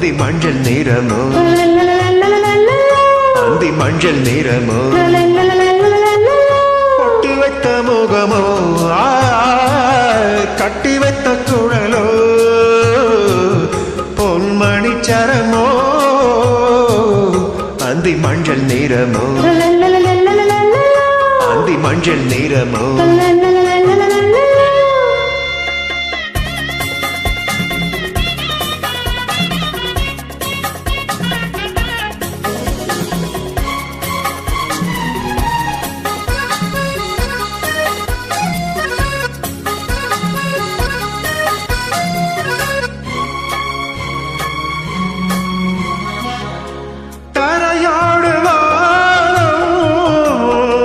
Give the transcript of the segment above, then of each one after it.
அந்தி மஞ்சள் நிறமோ அந்தி மஞ்சள் நிறமோ பொட்டு வைத்த முகமோ கட்டி வைத்த குழலோ பொன்மணி சரமோ அந்தி மஞ்சள் நிறமோ அந்தி மஞ்சள் நிறமோ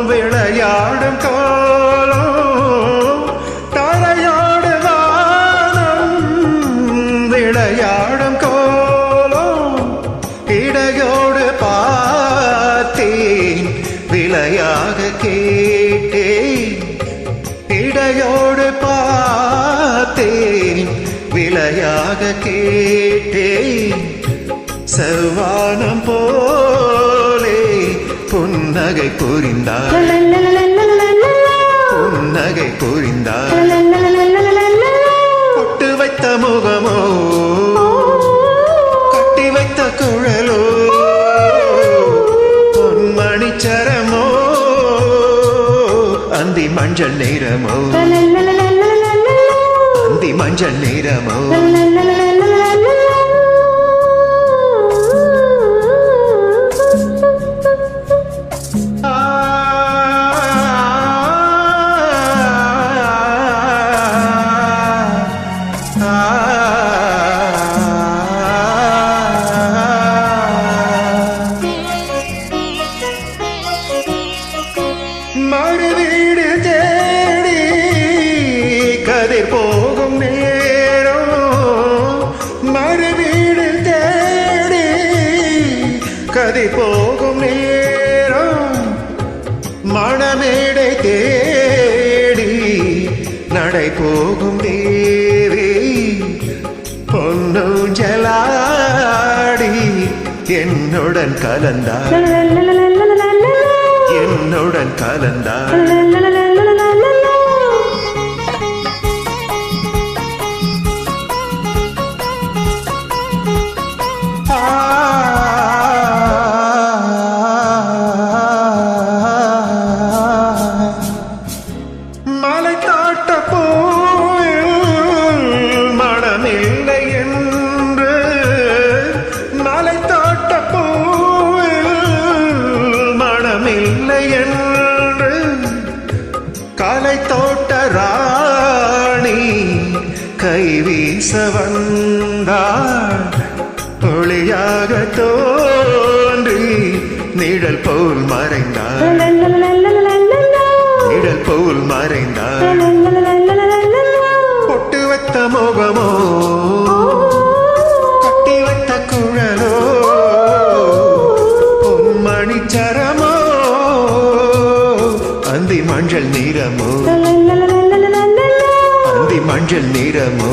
விளையாடும் கோலம் தரையோடு வானம் விளையாடும் கோலம் இடையோடு பார்த்தேன் விளையாக கேட்டேன் இடையோடு பார்த்தேன் விளையாக கேட்டேன் செவ்வானம் போலே புன்னகை புரிந்தார் புன்னகை புரிந்தார் பொட்டு வைத்த முகமோ கட்டி வைத்த குழலோ பொன்மணி சரமோ அந்தி மஞ்சள் நிறமோ அந்தி மஞ்சள் நிறமோ மறுவீடு தேடி கதை போகும் நேரம் மறுவீடு தேடி கதை போகும் நேரம் மணமேடை தேடி நடை போகும் தேவி பொன்னூஞ்சலாடி என்னுடன் கலந்தார் என்னுடன் கலந்தார் மலை தாட்ட போயில் மனமில்லை என்று மலை தாட்ட போயில் மனமில்லை என்று கலை தோட்ட ராணி கைவீச வந்தாள் ஒளியாக தோன்றி நிழல் போல் மறைந்தாள் நிழல் போல் மறைந்தாள் பொட்டு வைத்த முகமோ கட்டி வைத்த குழலோ பொன்மணி சரமோ அந்தி மஞ்சள் நிறமோ அந்தி மஞ்சள் நிறமோ